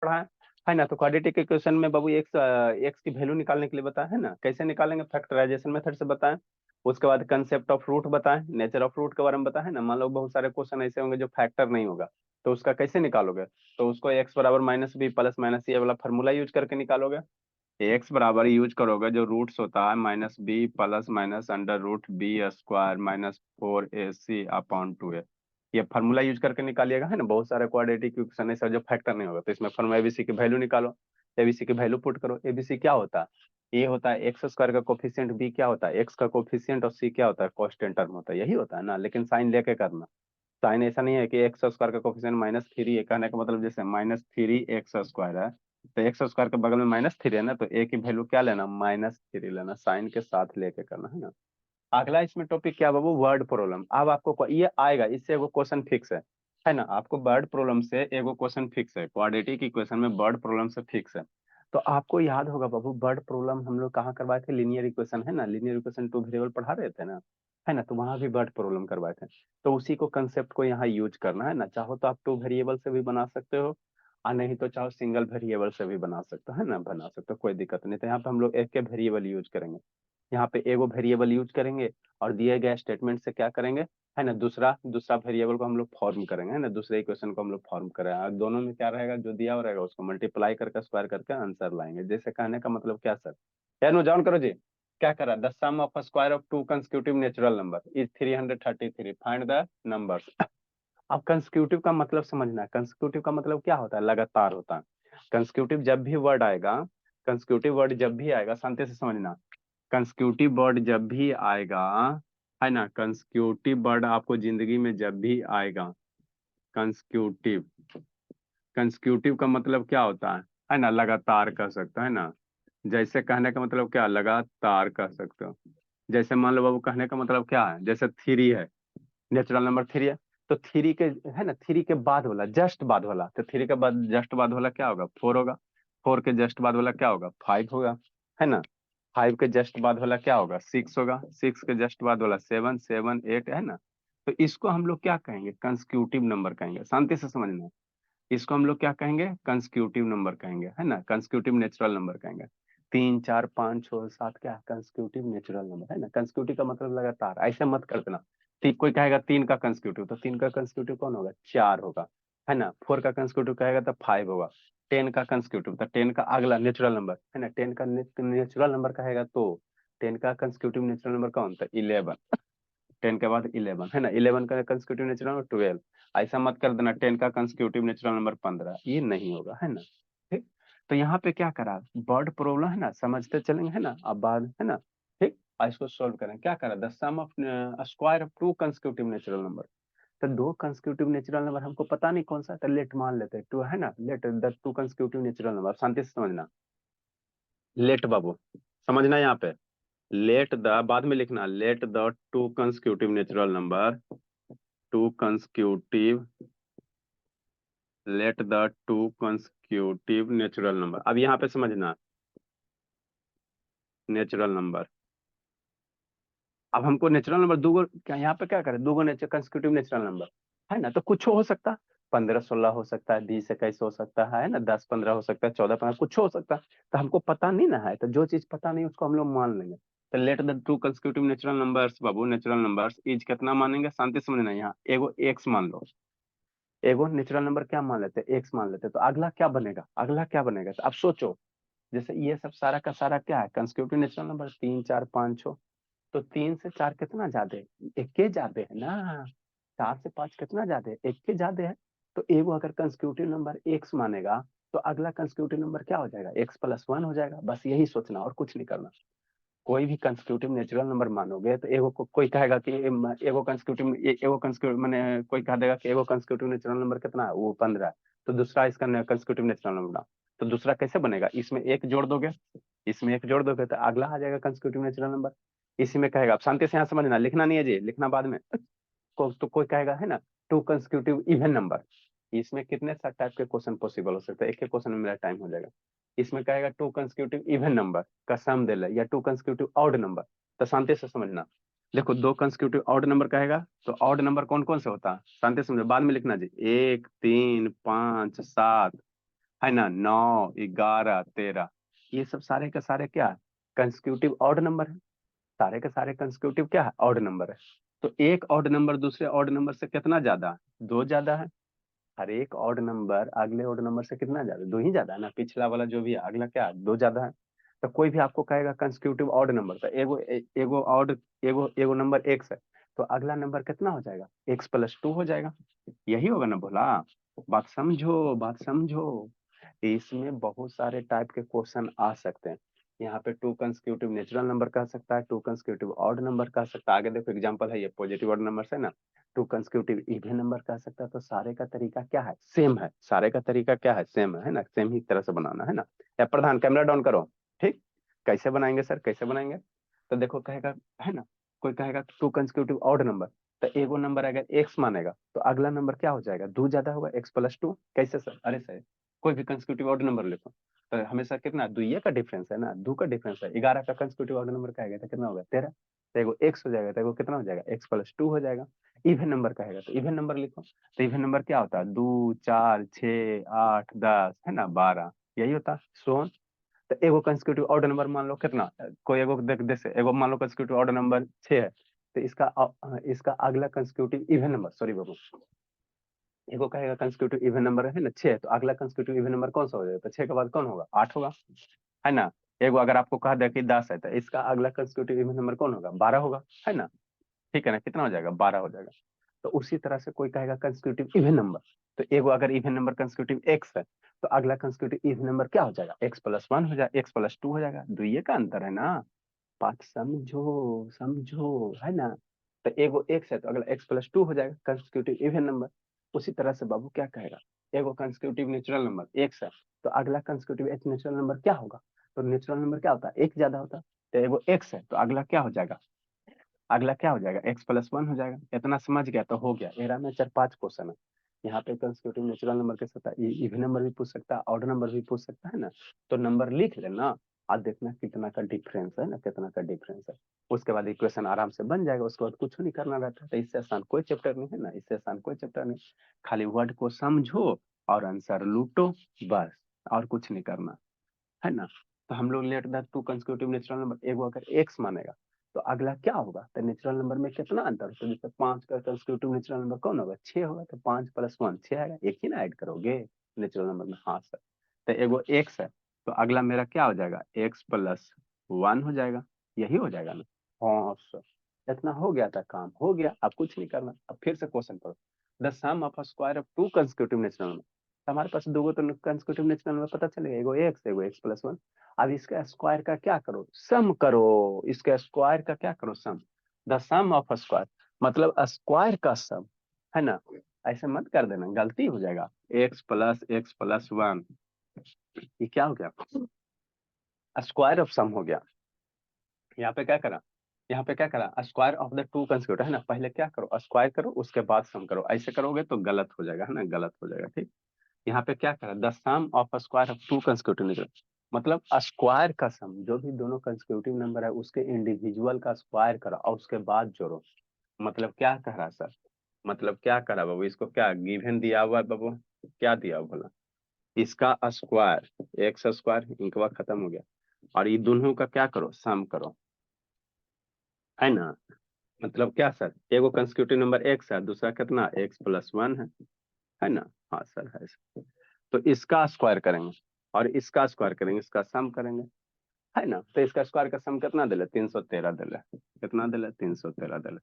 पढ़ा है ना। तो क्वाड्रेटिक इक्वेशन में बाबू एक्स एक्स की वैल्यू निकालने के लिए बताया है ना, कैसे निकालेंगे, फैक्टराइजेशन मेथड से बताएं। उसके बाद कंसेप्ट ऑफ रूट बताएं, नेचर ऑफ रूट के बारे में बताया है ना। मान लो बहुत सारे क्वेश्चन ऐसे होंगे जो फैक्टर नहीं होगा, तो उसका कैसे निकालोगे, तो उसको एक्स बराबर माइनस बी प्लस माइनस ये वाला फॉर्मूला यूज करके निकालोगे। एक्स बराबर यूज करोगे जो रूट्स होता है minus B plus minus under root B square minus 4ac/2a, ये फार्मूला यूज करके निकालिएगा है ना। बहुत सारे क्वाड्रेटिक इक्वेशन है सर जो फैक्टर नहीं होगा, तो इसमें फॉर्मूला एबीसी की वैल्यू निकालो, एबीसी की वैल्यू पुट करो। एबीसी क्या होता है, ए होता है एक्स स्क्वायर का कोफिशिएंट, बी क्या होता है एक्स का कोफिशिएंट, और सी क्या होता है कांस्टेंट टर्म होता है, यही होता है ना। लेकिन साइन लेके करना, साइन ऐसा नहीं है कि एक्स स्क्वायर का कोफिशिएंट -3 है, कहने का मतलब जैसे -3x² है, तो एक्स स्क्वायर के बगल में -3 है ना, तो ए की वैल्यू क्या लेना, -3 लेना, साइन के साथ लेके करना है ना। अगला इसमें टॉपिक क्या बाबू, वर्ड प्रॉब्लम। अब आपको ये आएगा, इससे एगो क्वेश्चन फिक्स है ना। आपको वर्ड प्रॉब्लम से एगो क्वेश्चन फिक्स है, क्वाड्रेटिक इक्वेशन में वर्ड प्रॉब्लम से फिक्स है। तो आपको याद होगा बाबू, वर्ड प्रॉब्लम हम लोग कहाँ करवाए थे, लीनियर इक्वेशन है ना, लीनियर इक्वेशन टू वेरिएबल पढ़ा रहे थे ना, है ना। तो वहां भी वर्ड प्रॉब्लम करवाए थे। तो उसी को कंसेप्ट को यहाँ यूज करना है ना। चाहो तो आप टू वेरिएबल से भी बना सकते हो, और नहीं तो चाहो सिंगल वेरिएबल से भी बना सकते हो, है ना, बना सकते हो, कोई दिक्कत नहीं। तो यहाँ पे हम लोग एक के वेरिएबल यूज करेंगे, यहाँ पे एगो वेरिएबल यूज करेंगे, और दिए गए स्टेटमेंट से क्या करेंगे, है ना, दूसरा दूसरा वेरिएबल को हम लोग फॉर्म करेंगे, है ना, दूसरे इक्वेशन को हम लोग फॉर्म करेंगे। और दोनों में क्या रहेगा, जो दिया हुआ रहेगा उसको मल्टीप्लाई करके स्क्वायर करके आंसर लाएंगे। जैसे कहने का मतलब क्या सर, क्या नो जान करो जी, क्या करा, the sum of square of two consecutive natural number is 333, find the numbers. अब कंसेक्यूटिव का मतलब समझना है, कंसेक्यूटिव का मतलब क्या होता है, लगातार होता है। कंसेक्यूटिव जब भी वर्ड आएगा, कंसेक्यूटिव वर्ड जब भी आएगा, शांति से समझना, कंसेक्यूटिव वर्ड जब भी आएगा, है ना, कंसेक्यूटिव वर्ड आपको जिंदगी में जब भी आएगा, कंसेक्यूटिव, कंसेक्यूटिव का मतलब क्या होता है ना, लगातार कह सकते है ना। जैसे कहने का मतलब क्या, लगातार कह सकते हो। जैसे मान लो बाबू, कहने का मतलब क्या है, जैसे 3 है, नेचुरल नंबर 3 है, तो 3 के, है ना, 3 के बाद वाला, जस्ट बाद वाला, तो 3 के बाद जस्ट बाद वाला क्या होगा, 4 होगा। 4 के जस्ट बाद वाला क्या होगा, 5 होगा, है ना। 5 के जस्ट बाद वाला क्या होगा, 6 होगा। 6 के जस्ट बाद वाला 7, 7, 8, है ना। तो इसको हम लोग क्या कहेंगे, कंसेक्यूटिव नंबर कहेंगे, शांति से समझना। इसको हम लोग क्या कहेंगे, कंसेक्यूटिव नंबर कहेंगे, है ना, कंसेक्यूटिव नेचुरल नंबर कहेंगे। 3, 4, 5, 6, 7 क्या कंसेक्यूटिव नेचुरल नंबर, है ना। कंसेक्यूटिव का मतलब लगातार, ऐसे मत कर देना। कोई कहेगा 3 का कंसेक्यूटिव, तो 3 का कंसेक्यूटिव कौन होगा, 4 होगा, है ना। 4 का कंसेक्यूटिव कहेगा तो 5 होगा। 10 का कंसेक्यूटिव, तो 10 का अगला नेचुरल नंबर, है ना, 10 का नेचुरल नंबर कहेगा तो 10 का कंसेक्यूटिव नेचुरल नंबर कौन था, 11। 10 के बाद 11, है ना, 11 का कंसेक्यूटिव नेचुरल नंबर 12। ऐसा मत कर देना 10 का कंसेक्यूटिव नेचुरल नंबर 15, ये नहीं होगा, है ना। ठीक। तो यहाँ पे क्या करा, वर्ड प्रॉब्लम है ना, समझते चलेंगे, है ना। अब बाद, है ना, ठीक। और इसको सोल्व करें, क्या करा, the sum of square of two consecutive natural number. तो दो कंसेक्यूटिव नेचुरल नंबर हमको पता नहीं कौन सा, तो लेट मान लेते हैं, टू, है ना, let the two consecutive natural number, शांति से समझना। लेट बाबू, समझना यहाँ पे, लेट द, बाद में लिखना, late the two consecutive natural number, to consecutive, late the two consecutive natural number. अब यहाँ पे समझना, नेचुरल नंबर, अब हमको नेचुरल नंबर दो, क्या यहाँ पे क्या करें, दो नेचुरल कंसेक्यूटिव नेचुरल नंबर, है ना। तो कुछ हो सकता, 15, 16 हो सकता है, 20, 21 हो सकता है ना, 10, 15 हो सकता है, 14, 15, कुछ हो सकता है। तो हमको पता नहीं ना है, तो जो चीज पता नहीं उसको हम लोग मान लेंगे। तो let the two consecutive natural numbers Babu, natural numbers is कितना मानेंगे, शांति से समझना, यहाँ एगो एक्स मान लो, एगो नेचुरल नंबर क्या मान लेते हैं, एक्स मान लेते हैं। तो अगला क्या बनेगा, अगला क्या बनेगा, तो अब सोचो, जैसे ये सब सारा का सारा क्या है, कंसेक्यूटिव नेचुरल नंबर, 3, 4, 5, 6। तो 3 से 4 कितना ज्यादा है, एक के ज्यादा है ना। 4 से 5 कितना ज्यादा है, एक के ज्यादा है। तो एगो अगर कंसेक्यूटिव नंबर एक्स मानेगा, तो अगला कंसेक्यूटिव नंबर क्या हो जाएगा, x+1 हो जाएगा। बस यही सोचना और कुछ नहीं करना। कोई भी कंसेक्यूटिव नेचुरल नंबर मानोगे, तो एगो कोई कहेगा कि एगो कंसेक्यूटिव मैंने, कोई कह देगा कि एगो कंसेक्यूटिव नेचुरल नंबर कितना है, वो 15 है। तो दूसरा इसका कंसेक्यूटिव नेचुरल नंबर, तो दूसरा कैसे बनेगा, इसमें एक जोड़ दोगे, इसमें एक जोड़ दोगे, तो अगला आ जाएगा कंसेक्यूटिव नेचुरल नंबर। इसी में कहेगा, अब शांति से यहाँ समझना, लिखना नहीं है जी, लिखना बाद में। तो कोई कहेगा, है ना, टू कंसेक्यूटिव इवन नंबर। इसमें कितने सारे टाइप के क्वेश्चन पॉसिबल हो सकते हैं, एक एक क्वेश्चन में मेरा टाइम हो जाएगा। इसमें कहेगा टू कंसेक्यूटिव इवन नंबर का सम दे ले, या टू कंसेक्यूटिव ऑड नंबर। तो शांति से समझना, देखो, दो कंसेक्यूटिव ऑड नंबर कहेगा, तो ऑड नंबर कौन कौन से होता है, शांति से समझो, बाद में लिखना जी, 1, 3, 5, 7, है ना, 9, 11, 13, ये सब सारे के सारे क्या है, कंसेक्यूटिव ऑड नंबर है। सारे के सारे कंसेक्यूटिव क्या है, ऑड नंबर है। तो एक ऑड नंबर दूसरे ऑड नंबर से कितना ज्यादा है, 2 ज्यादा है। हर एक ऑड नंबर अगले ऑड नंबर से कितना ज्यादा, 2 ही ज्यादा है ना, पिछला वाला जो भी है अगला क्या है, 2 ज्यादा है। तो कोई भी आपको कहेगा कंसेक्यूटिव ऑड नंबर, तो एगो ऑड, एगो एगो नंबर एक्स है, तो अगला नंबर कितना हो जाएगा, एक्स प्लस 2 हो जाएगा। यही होगा ना भोला, बात समझो, बात समझो। इसमें बहुत सारे टाइप के क्वेश्चन आ सकते हैं। यहाँ पे टू कंसेक्यूटिव नेचुरल नंबर कह सकता है, टू कंसेक्यूटिव ऑड नंबर कह सकता है। आगे देखो एग्जांपल है, ये पॉजिटिव ऑड नंबर है ना, टू कंसेक्यूटिव इवन नंबर कह सकता है। तो सारे का तरीका क्या है, सेम है। सारे का तरीका क्या है, सेम है ना, सेम ही तरह से बनाना है ना। या प्रधान कैमरा डाउन करो। ठीक, कैसे बनाएंगे सर, कैसे बनाएंगे? तो देखो कहेगा, है ना, कोई कहेगा टू कंसेक्यूटिव ऑड नंबर, तो एगो नंबर अगर एक्स मानेगा तो अगला नंबर क्या हो जाएगा, 2 ज्यादा होगा, एक्स प्लस 2। कैसे सर, अरे सर कोई भी कंसेक्यूटिव ऑड नंबर लिखो तो हमेशा कितना, दुइये का डिफरेंस है ना, 2 का डिफरेंस है। 11 का कंसेक्यूटिव ऑड नंबर कहेगा तो कितना होगा, 13। तो एगो एक्स हो जाएगा, तो एगो कितना हो जाएगा, एक्स प्लस 2 हो जाएगा। इवन नंबर कहेगा तो इवन नंबर लिखो, तो इवन नंबर क्या होता है, 2, 4, 6, 8, 10, है ना, 12, यही होता है। सो तो एगो कंसेक्यूटिव ऑड नंबर मान लो कितना, कोई एगो देख जैसे एगो मान लो कंसेक्यूटिव ऑड नंबर 6 है, तो इसका अगला कंसेक्यूटिव इवन नंबर, सॉरी बाबू, एगो कहेगा कंसेक्यूटिव इवन नंबर है ना 6, तो अगला कंसेक्यूटिव इवन नंबर कौन सा हो जाएगा, तो 6 के बाद कौन होगा, 8 होगा, है ना। एगो अगर आपको कहा दे कि 10 है, तो इसका अगला कंसेक्यूटिव इवन नंबर कौन होगा, 12 होगा, है ना। ठीक है ना, कितना हो जाएगा, 12 हो जाएगा। तो उसी तरह से कोई कहेगा कंसेक्यूटिव इवन नंबर, तो एगो अगर इवन नंबर कंसेक्यूटिव एक्स है, तो अगला कंसेक्यूटिव इवन नंबर क्या हो जाएगा, एक्स प्लस 1 हो जाएगा, एक्स प्लस 2 हो जाएगा। दुइये का अंतर है ना, बात समझो, समझो, है ना। तो एगो एक्स है तो अगला एक्स प्लस 2 हो जाएगा, कंसेक्यूटिव इवन नंबर। उसी तरह से बाबू क्या कहेगा, एगो कंसेक्यूटिव नेचुरल नंबर एक्स है, तो अगला कंसेक्यूटिव एक्स नेचुरल नंबर क्या होगा, तो नेचुरल नंबर क्या होता है, एक ज्यादा होता है। तो एगो एक्स है तो अगला क्या हो जाएगा, अगला क्या हो जाएगा, एक्स प्लस 1 हो जाएगा। इतना समझ गया तो हो गया। एरा में 4-5 क्वेश्चन है यहाँ पे, कंसेक्यूटिव नेचुरल नंबर के साथ इवन नंबर भी पूछ सकता है, ऑड नंबर भी पूछ सकता है ना। तो नंबर लिख लेना और देखना कितना का डिफरेंस है ना, कितना का डिफरेंस है। उसके बाद इक्वेशन आराम से बन जाएगा, उसके बाद कुछ नहीं करना रहता है। तो इससे आसान कोई चैप्टर नहीं है ना, इससे आसान कोई चैप्टर नहीं। खाली वर्ड को समझो और आंसर लूटो, बस, और कुछ नहीं करना, है ना। तो हम लोग let that to consecutive natural number, एगो अगर एक्स मानेगा तो अगला क्या होगा, तो नेचुरल नंबर में कितना अंतर होता है, जैसे 5 का कंसेक्यूटिव नेचुरल नंबर कौन होगा, 6 होगा, तो 5 प्लस 1 6 आएगा, एक ही ना ऐड करोगे नेचुरल नंबर में, हाँ सर। तो एगो एक्स है तो अगला मेरा क्या हो जाएगा, एक्स प्लस 1 हो जाएगा, यही हो जाएगा ना। हाँ सर, इतना हो गया था, काम हो गया, अब कुछ नहीं करना। अब फिर से क्वेश्चन पढ़ो, the sum of square of two consecutive natural number. हमारे पास दो तो कंसेक्यूटिव नेचुरल नंबर पता चलेगा, एगो एक्स प्लस 1। अब इसका स्क्वायर का क्या करो, सम करो, इसका स्क्वायर का क्या करो, सम। द सम ऑफ स्क्वायर मतलब स्क्वायर का सम, है ना। ऐसे मत कर देना, गलती हो जाएगा। एक्स प्लस 1, ये क्या हो गया, स्क्वायर ऑफ सम हो गया। यहाँ पे क्या करा, यहाँ पे क्या करा, square of the two consecutive, है ना। पहले क्या करो, स्क्वायर करो, उसके बाद सम करो। ऐसे करोगे तो गलत हो जाएगा, है ना, गलत हो जाएगा। ठीक, यहाँ पे क्या करा, the sum of square of two consecutive number, मतलब स्क्वायर का सम, जो भी दोनों कंसेक्यूटिव नंबर है उसके इंडिविजुअल का स्क्वायर करो और उसके बाद जोड़ो। मतलब क्या कह रहा सर, मतलब क्या करा बाबू, इसको क्या गिवन दिया हुआ है बाबू, क्या दिया हुआ बोला, इसका स्क्वायर, एक्स स्क्वायर, इनका खत्म हो गया, और ये दोनों का क्या करो, सम करो, है ना। मतलब क्या सर, एगो कंसेक्यूटिव नंबर एक्स है, दूसरा कितना, एक्स प्लस 1 है ना। हाँ सर है सर। तो इसका स्क्वायर करेंगे और इसका स्क्वायर करेंगे, इसका सम करेंगे, है ना। तो इसका स्क्वायर का सम कितना दिले, 313 दिले, कितना दिले, 313 दिले।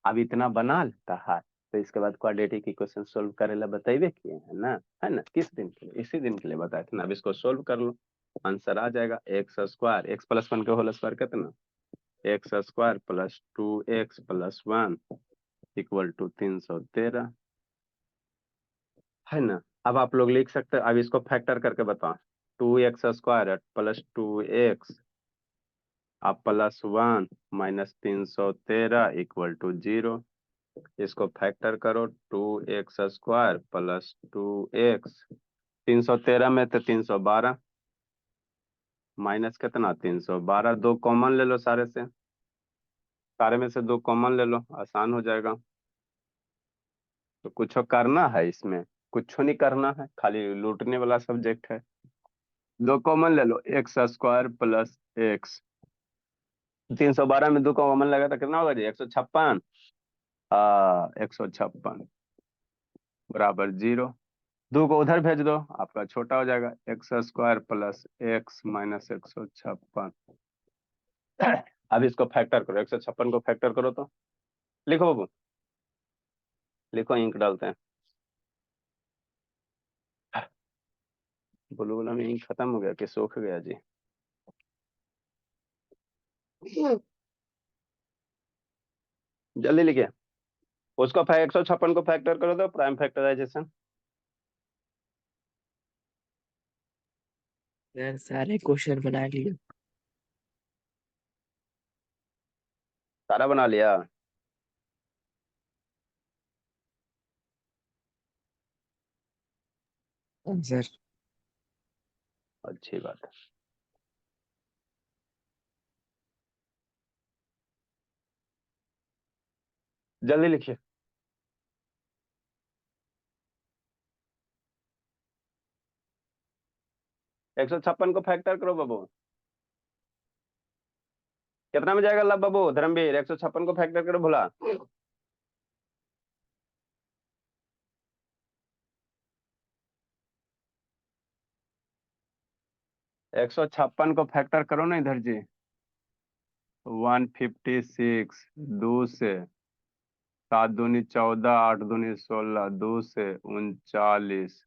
अब इतना बना लेता है तो इसके बाद क्वाड्रेटिक इक्वेशन सोल्व करेला बतेबे किए है ना, है ना। किस दिन के लिए, इसी दिन के लिए बताए थे ना। अब इसको सोल्व कर लो, आंसर आ जाएगा, एक्स स्क्वायर, एक्स प्लस 1 के होल स्क्वायर कितना, x square plus 2x plus 1 equal to 313, है ना। अब आप लोग लिख सकते हैं, अब इसको फैक्टर करके बताओ, 2x स्क्वायर प्लस 2x अब प्लस 1 माइनस 313 इक्वल टू 0। इसको फैक्टर करो, 2x स्क्वायर प्लस 2x, 313 में तो 312 माइनस कितना, 312, दो कॉमन ले लो सारे से, सारे में से दो कॉमन ले लो, आसान हो जाएगा। तो कुछ करना है इसमें, कुछ नहीं करना है, खाली लूटने वाला सब्जेक्ट है। दो कॉमन ले लो, एक्स स्क्वायर प्लस एक्स। 312 में दो कॉमन लगा तो कितना होगा जी? 156। 156 बराबर 0। दो को उधर भेज दो, आपका छोटा हो जाएगा, x square plus x minus 156। अब इसको फैक्टर करो, 156 को फैक्टर करो तो लिखो बाबू, लिखो, इंक डालते हैं। बुलबुला में इंक खत्म हो गया कि सूख गया जी? जल्दी लिखिए। उसको 156 को फैक्टर करो तो प्राइम फैक्टराइजेशन। सर सारे क्वेश्चन बना लिए। सारा बना लिया? सर अच्छी बात है। जल्दी लिखिए। 156 को फैक्टर करो बाबू। कितना में जाएगा लब बाबू? धर्मवीर 156 को फैक्टर करो भोला। 156 को फैक्टर करो ना इधर जी। 156, 2 से 7 दूनी 14, 8 दूनी 16, 2 से 39,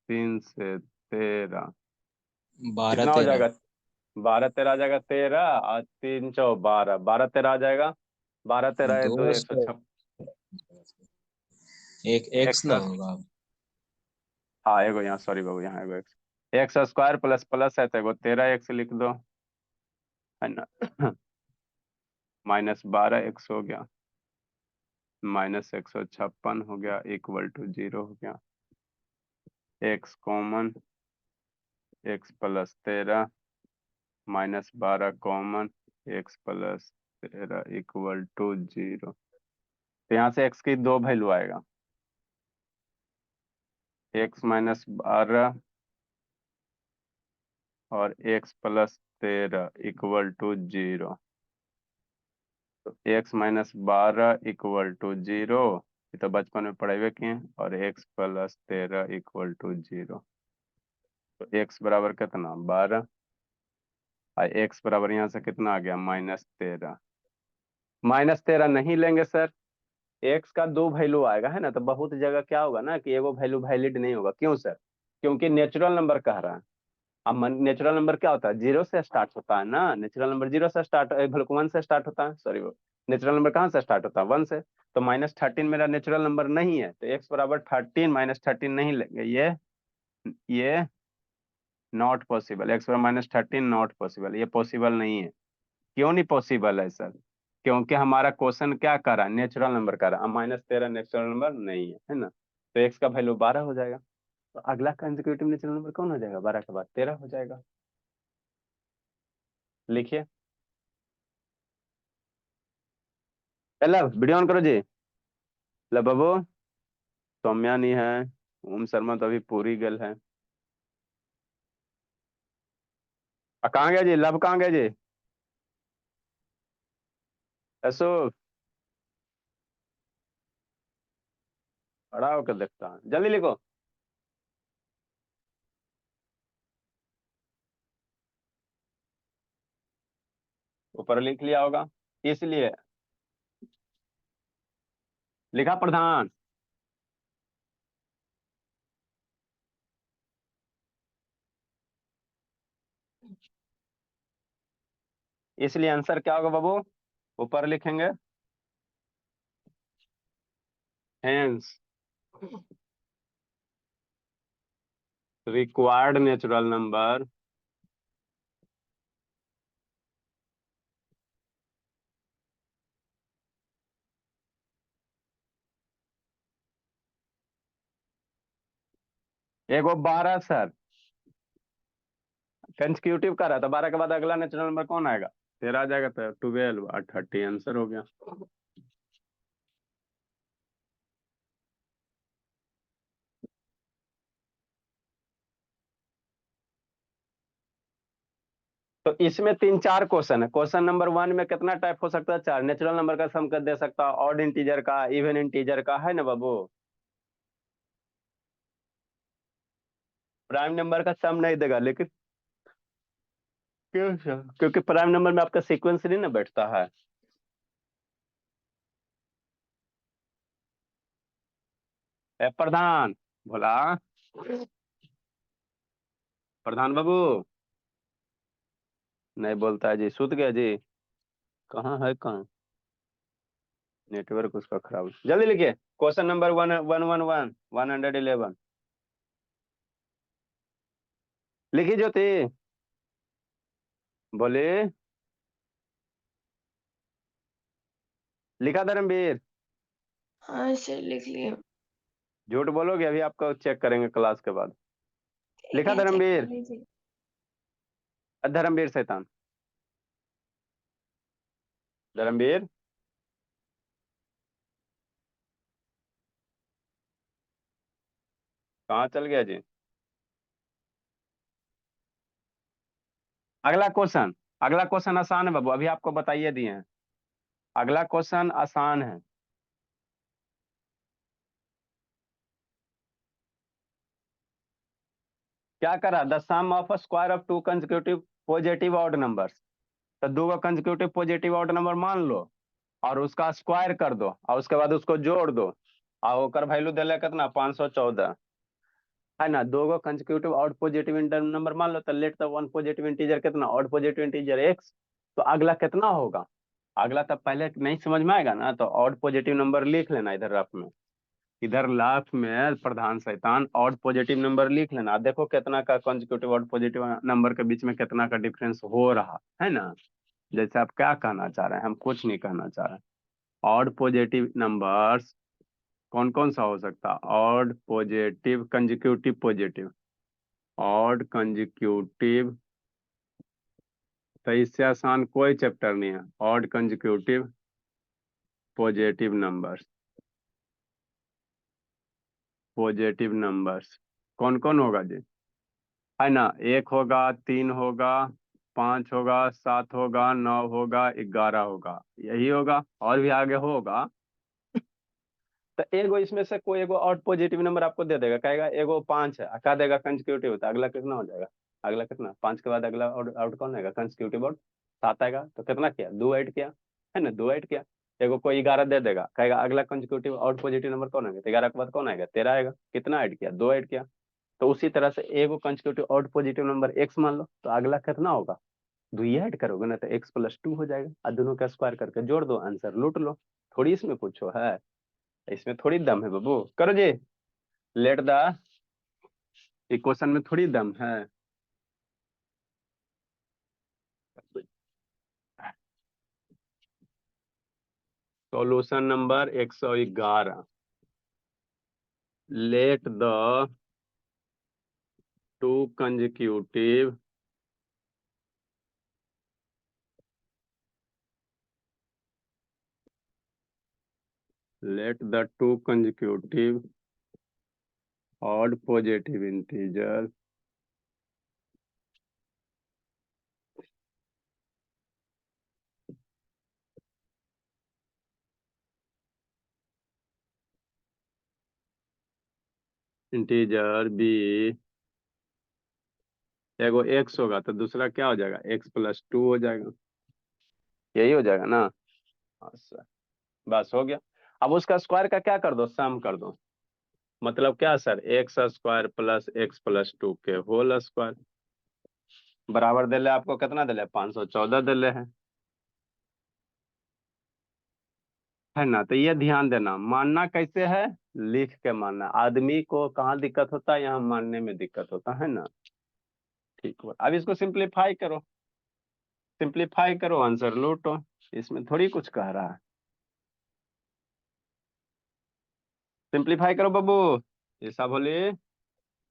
3 से 13, बारह कितना हो तेरह जाएगा? 12 13 आ जाएगा, 13 और 3 चौ 12, 12 13 आ जाएगा। 12 13 है, दो दो एक सौ सौ छप्पन। एक एक एक्स ना सौ, होगा। हाँ एगो यहाँ, सॉरी बाबू, यहाँ एगो x. X square plus plus है तो एगो 13 एक्स लिख दो, है ना? -12 एक्स हो गया, -156 हो गया, इक्वल टू 0 हो गया। X common, x plus 13 -12 common, x plus 13 equal to 0। तो यहाँ से एक्स की दो वैल्यू आएगा, एक्स -12 और एक्स प्लस 13 इक्वल टू 0। तो x-12 इक्वल टू 0, ये तो बचपन में पढ़े किए हैं, और x प्लस 13 इक्वल टू 0। तो x बराबर कितना? 12, और x बराबर यहाँ से कितना आ गया? -13। -13 नहीं लेंगे सर, x का दो वैल्यू आएगा, है ना? तो बहुत जगह क्या होगा ना कि एगो वैल्यू वैलिड नहीं होगा। क्यों सर? क्योंकि नेचुरल नंबर कह रहा है। अब नेचुरल नंबर क्या होता है? जीरो से स्टार्ट होता है ना। नेचुरल नंबर जीरो से स्टार्ट, बल्कि 1 से स्टार्ट होता है, सॉरी। वो नेचुरल नंबर कहाँ से स्टार्ट होता है? 1 से। तो -13 मेरा नेचुरल नंबर नहीं है, तो x बराबर 13, -13 नहीं लेंगे। ये नॉट पॉसिबल, x बराबर -13 नॉट पॉसिबल, ये पॉसिबल नहीं है। क्यों नहीं पॉसिबल है सर? क्योंकि हमारा क्वेश्चन क्या कर रहा है? नेचुरल नंबर कर रहा है। -13 नेचुरल नंबर नहीं है ना? तो x का वैल्यू 12 हो जाएगा। तो अगला कंसेक्यूटिव नेचुरल नंबर कौन हो जाएगा? 12 के बाद 13 हो जाएगा। लिखिए। पहला वीडियो ऑन करो जी। ला बाबू, सौम्या नहीं है, ओम शर्मा तो अभी पूरी गल है। कहाँ गया जी? लब कहाँ गया जी? ऐसो खड़ा होकर देखता है, जल्दी लिखो। ऊपर लिख लिया होगा, इसलिए लिखा प्रधान। इसलिए आंसर क्या होगा बाबू? ऊपर लिखेंगे हेंस रिक्वायर्ड नेचुरल नंबर एगो 12 सर, कंसेक्यूटिव कर रहा था। 12 के बाद अगला नेचुरल नंबर कौन आएगा? 13 आ जाएगा, तो 12 और 30 आंसर हो गया। तो इसमें 3-4 क्वेश्चन है। क्वेश्चन नंबर 1 में कितना टाइप हो सकता है? 4। नेचुरल नंबर का सम कर दे सकता, ऑड इंटीजर का, इवन इंटीजर का, है ना बाबू। प्राइम नंबर का सम नहीं देगा, लेकिन क्यों सर? क्योंकि प्राइम नंबर में आपका सीक्वेंस नहीं ना बैठता है। प्रधान बोला, प्रधान बाबू नहीं बोलता है जी, सुत गया जी। कहाँ है, कहाँ? नेटवर्क उसका खराब है। जल्दी लिखिए क्वेश्चन नंबर 111 111 लिखिए ज्योति, बोले। लिखा धर्मवीर? हाँ सर लिख लिया। झूठ बोलोगे? अभी आपको चेक करेंगे क्लास के बाद। ठीक लिखा है चेक कर धर्मवीर? लीजिए। धर्मवीर शैतान, धर्मवीर कहाँ चल गया जी? अगला क्वेश्चन, अगला क्वेश्चन आसान है बाबू, अभी आपको बताइए दिए हैं। अगला क्वेश्चन आसान है। क्या करा? The sum of square of two consecutive positive odd numbers. तो दो कंसेक्यूटिव पॉजिटिव ऑड नंबर मान लो और उसका स्क्वायर कर दो और उसके बाद उसको जोड़ दो और ओकर वैल्यू दिले कितना? 514, है ना। दो कंसेक्यूटिव ऑड पॉजिटिव नंबर मान लो, तो let the one positive integer कितना? Odd positive integer x. तो अगला कितना होगा? अगला तब पहले नहीं समझ में आएगा ना, तो ऑड पॉजिटिव नंबर लिख लेना इधर रफ में। इधर लास्ट में प्रधान शैतान ऑड पॉजिटिव नंबर लिख लेना। देखो कितना का कंसेक्यूटिव ऑड पॉजिटिव नंबर के बीच में कितना का डिफरेंस हो रहा है ना। जैसे आप क्या कहना चाह रहे हैं, हम कुछ नहीं कहना चाह रहे। ऑड पॉजिटिव नंबर्स कौन कौन सा हो सकता? Odd positive consecutive positive, odd consecutive, तो इससे आसान कोई चैप्टर नहीं है। Odd consecutive positive numbers, positive numbers कौन कौन होगा जी? है ना, 1 होगा, 3 होगा, 5 होगा, 7 होगा, 9 होगा, 11 होगा, यही होगा। और भी आगे होगा। तो एगो इसमें से कोई एगो और पॉजिटिव नंबर आपको दे देगा, कहेगा एगो 5 है, क्या देगा? कंसेक्यूटिव होता है। अगला कितना हो जाएगा? अगला कितना? 5 के बाद अगला आउट कौन आएगा? कंसेक्यूटिव आउट 7 आएगा। तो कितना किया? 2 ऐड किया, है ना, 2 ऐड किया। एगो कोई 11 दे देगा, कहेगा अगला कंसेक्यूटिव आउट पॉजिटिव नंबर कौन आएगा? तो 11 के बाद कौन आएगा? 13 आएगा। कितना ऐड किया? 2 ऐड किया। तो उसी तरह से एगो consecutive out positive number x मान लो, तो अगला कितना होगा? 2 ही ऐड करोगे ना, तो x+2 हो जाएगा और दोनों का स्क्वायर करके जोड़ दो, आंसर लूट लो। थोड़ी इसमें पूछो है, इसमें थोड़ी दम है बाबू। करो जी, लेट द इक्वेशन में थोड़ी दम है। Solution number 111, let the two consecutive let the two consecutive odd positive integer integer be, एगो एक्स होगा तो दूसरा क्या हो जाएगा? x+2 हो जाएगा, यही हो जाएगा ना। अच्छा, बस हो गया। अब उसका स्क्वायर का क्या कर दो? सम कर दो। मतलब क्या सर? x² प्लस x+2 के होल स्क्वायर बराबर दिले आपको कितना दिले? 514 दिले है ना। तो ये ध्यान देना, मानना कैसे है? लिख के मानना। आदमी को कहाँ दिक्कत होता है? यहाँ मानने में दिक्कत होता है ना। ठीक हो, अब इसको सिंप्लीफाई करो, सिंप्लीफाई करो, आंसर लूटो। इसमें थोड़ी कुछ कह रहा है। सिंप्लीफाई करो बाबू। ऐसा बोलिए,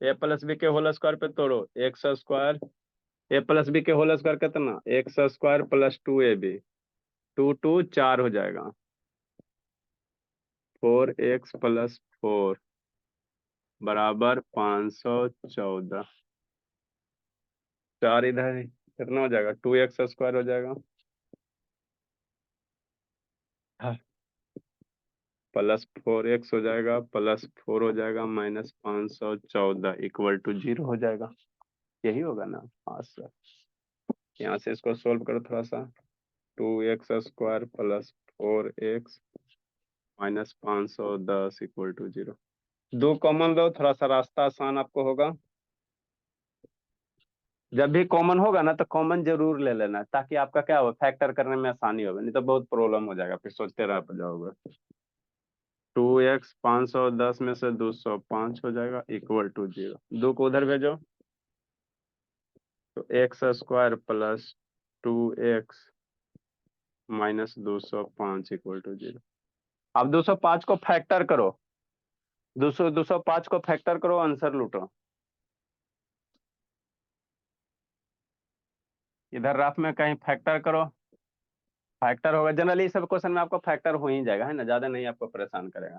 a+b के होल स्क्वायर पे तोड़ो, x², a+b के होल स्क्वायर कितना? x² + 2ab, 2 2 4 हो जाएगा, 4x+4 बराबर 514। 4 इधर है, कितना हो जाएगा, 2x² हो जाएगा, +4x हो जाएगा, +4 हो जाएगा, -514 =0 हो जाएगा। यही होगा ना? हाँ सर। यहाँ से इसको सोल्व करो थोड़ा सा। 2x² +4x -510 =0। 2 कॉमन लो, थोड़ा सा रास्ता आसान आपको होगा। जब भी कॉमन होगा ना तो कॉमन जरूर ले लेना, ताकि आपका क्या हो, फैक्टर करने में आसानी होगा, नहीं तो बहुत प्रॉब्लम हो जाएगा, फिर सोचते रह जाओगे। 2x 510 में से 205 हो जाएगा =0। 2 को उधर भेजो, तो x² +2x -205 =0। अब 205 को फैक्टर करो, 205 को फैक्टर करो, आंसर लूटो। इधर रफ में कहीं फैक्टर करो, फैक्टर होगा जनरली सब क्वेश्चन में आपको फैक्टर हो ही जाएगा, है ना, ज्यादा नहीं आपको परेशान करेगा।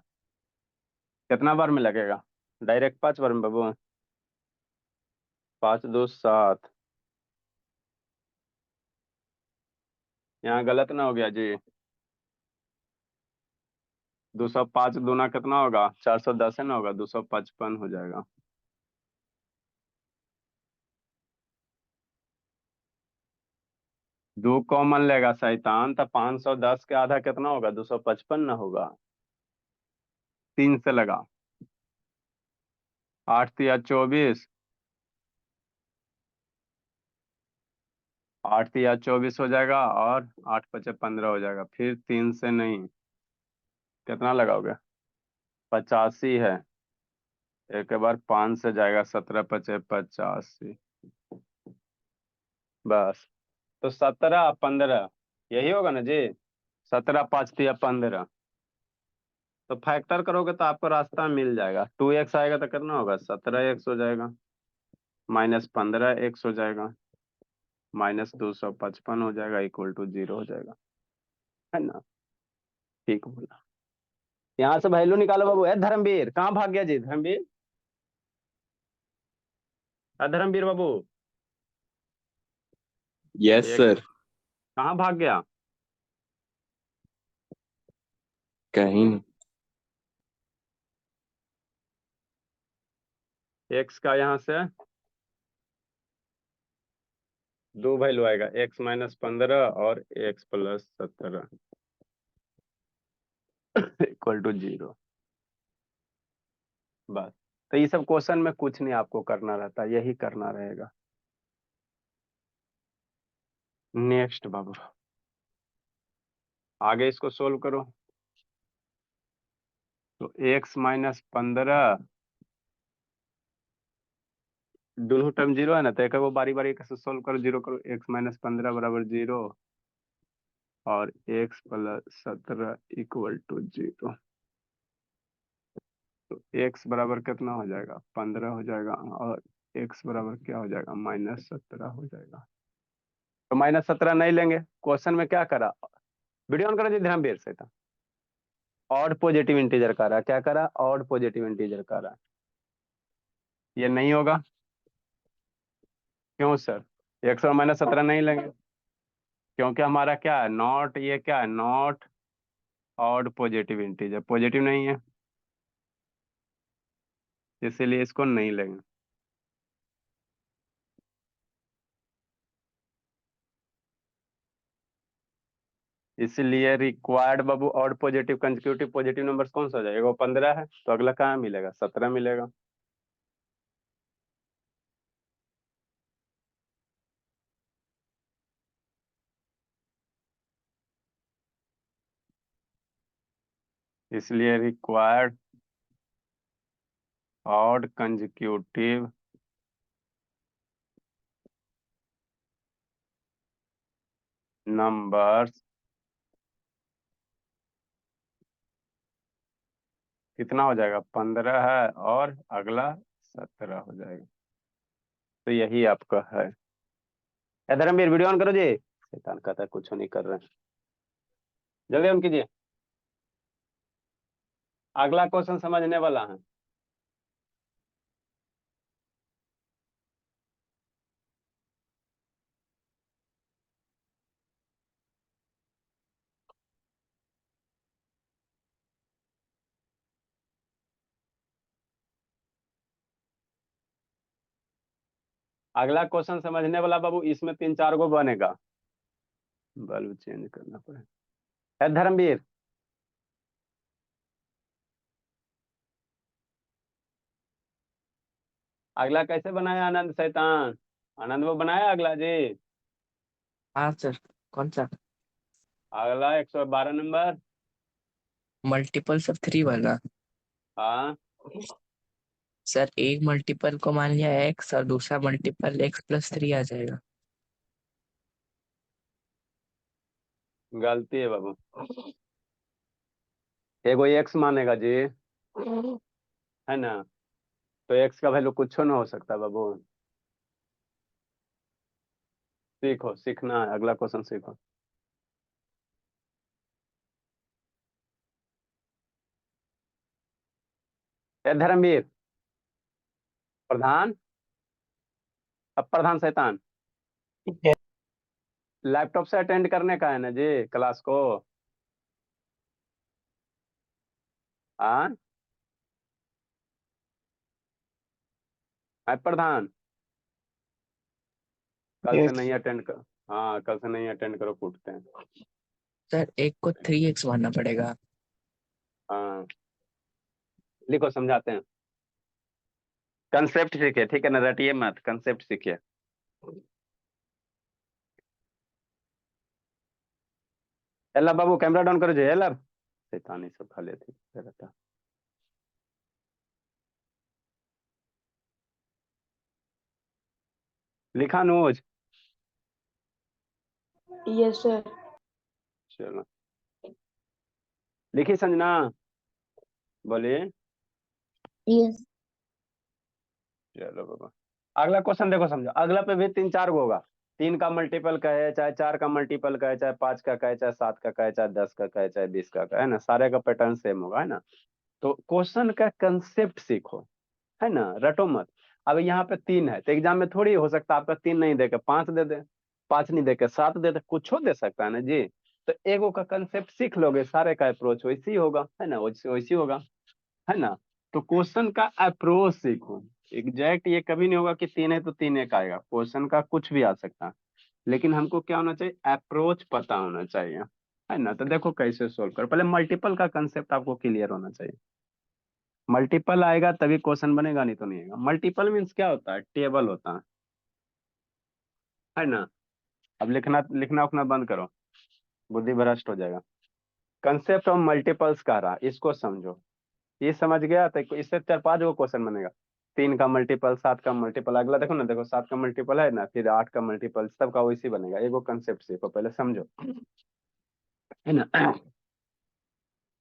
कितना बार में लगेगा? डायरेक्ट 5 बार में बाबू। 5 2 7। यहाँ गलत ना हो गया जी। 205 दूना कितना होगा? 410 है ना, होगा 255 हो जाएगा। दो कॉमन लेगा शैतान, तो 510 के आधा कितना होगा? 255 ना होगा। 3 से लगा, 8 तिया 24, 8 तिया 24 हो जाएगा, और 8 पचे 15 हो जाएगा। फिर 3 से नहीं, कितना लगाओगे? 85 है, एक बार 5 से जाएगा, 17 पचे 85, बस। तो 17 15 यही होगा ना जी। 17 5 तिया 15, तो फैक्टर करोगे तो आपको रास्ता मिल जाएगा। 2x आएगा तो कितना होगा? 17x हो जाएगा, -15x हो जाएगा, -255 हो जाएगा, =0 हो जाएगा, है ना? ठीक बोला। यहाँ से वैल्यू निकालो बाबू। धर्मवीर कहाँ भाग गया जी? धर्मवीर, धर्मवीर बाबू, यस एक सर। कहाँ भाग गया? कहीं नहीं। x का यहाँ से 2 वैल्यू आएगा, x -15 और x +17 =0, बस। तो ये सब क्वेश्चन में कुछ नहीं आपको करना रहता, यही करना रहेगा। नेक्स्ट बाबू, आगे इसको सोल्व करो। तो x -15, दोनों टर्म 0 है ना, तो एक वो बारी बारी कैसे सोल्व करो, 0 करो। x -15 = 0 और x +17 =0। तो x बराबर कितना हो जाएगा? 15 हो जाएगा, और x बराबर क्या हो जाएगा? -17 हो जाएगा। तो -17 नहीं लेंगे, क्वेश्चन में क्या करा? वीडियो ऑन करो जी, ध्यान से था। ऑड पॉजिटिव इंटीजर का रहा, क्या करा? ऑड पॉजिटिव इंटीजर का रहा। ये नहीं होगा, क्यों सर? x और -17 नहीं लेंगे, क्योंकि हमारा क्या है? नॉट, ये क्या है? Not odd positive integer, positive नहीं है, इसीलिए इसको नहीं लेंगे। इसलिए रिक्वायर्ड बाबू odd positive consecutive positive numbers कौन सा हो जाएगा? वो 15 है, तो अगला कहाँ मिलेगा? 17 मिलेगा। इसलिए रिक्वायर्ड ऑड कंसेक्यूटिव नंबर्स कितना हो जाएगा? 15 है, और अगला 17 हो जाएगा। तो यही आपका है। धर्मवीर वीडियो ऑन करो जी, शैतान कहता है कुछ नहीं कर रहे हैं, जल्दी ऑन कीजिए, अगला क्वेश्चन समझने वाला है। अगला क्वेश्चन समझने वाला बाबू, इसमें 3-4 गो बनेगा। बल्ब चेंज करना पड़ेगा। है धर्मवीर? अगला कैसे बनाया आनंद शैतान? आनंद वो बनाया अगला जी? हाँ सर। कौन सा? अगला 112 नंबर। मल्टीपल्स ऑफ 3 वाला। हाँ सर एक मल्टीपल को मान लिया x और दूसरा मल्टीपल x+3 आ जाएगा। गलती है बाबू। एगो एक्स मानेगा जी, है ना? तो एक्स का वैल्यू कुछ ना हो सकता बाबू। सीखो, सीखना है, अगला क्वेश्चन सीखो। ए धर्मवीर प्रधान, अब प्रधान शैतान, लैपटॉप से अटेंड करने का है ना जी क्लास को? हाँ है प्रधान, कल से नहीं अटेंड कर। हाँ कल से नहीं अटेंड करो, कूटते हैं। सर एक को 3x मानना पड़ेगा। हाँ लिखो, समझाते हैं। कंसेप्ट सीखिए, ठीक है ना? रटिए मत, कंसेप्ट सीखिए। एला बाबू कैमरा डाउन करो जी। एला शैतानी सब खा लेते रहता। लिखा नोज? Yes sir. चलो लिखी संजना, बोलिए। यस। चलो बाबा, अगला क्वेश्चन देखो, समझो। अगला पे भी 3-4 गो होगा। 3 का मल्टीपल कहे, चाहे 4 का मल्टीपल कहे, चाहे 5 का कहे, चाहे 7 का कहे, चाहे 10 का कहे, चाहे 20 का कहे, है ना? सारे का पैटर्न सेम होगा, है ना? तो क्वेश्चन का कंसेप्ट सीखो, है ना? रटो मत। अब यहाँ पे 3 है, तो एग्जाम में थोड़ी हो सकता आपका 3 नहीं दे के 5 दे दे, 5 नहीं दे के 7 दे दे, कुछ हो दे सकता है ना जी। तो एगो का कंसेप्ट सीख लोगे, सारे का अप्रोच वैसी होगा, है ना? वैसी वैसी होगा, है ना? तो क्वेश्चन का अप्रोच सीखो। एग्जैक्ट ये कभी नहीं होगा कि 3 है तो 3 एक आएगा, क्वेश्चन का कुछ भी आ सकता है। लेकिन हमको क्या होना चाहिए? अप्रोच पता होना चाहिए, है ना? तो देखो कैसे सोल्व करो। पहले मल्टीपल का कंसेप्ट आपको क्लियर होना चाहिए। मल्टीपल आएगा तभी क्वेश्चन बनेगा, नहीं तो नहीं आएगा। मल्टीपल मीन्स क्या होता है? टेबल होता है ना? अब लिखना लिखना उखना बंद करो, बुद्धि भ्रष्ट हो जाएगा। कंसेप्ट ऑफ मल्टीपल्स कह रहा, इसको समझो। ये समझ गया तो इससे 4-5 गो क्वेश्चन बनेगा। 3 का मल्टीपल, 7 का मल्टीपल। अगला देखो ना, देखो 7 का मल्टीपल है ना, फिर 8 का मल्टीपल, सबका वैसे बनेगा। एगो कंसेप्ट सीखो, पहले समझो, है ना?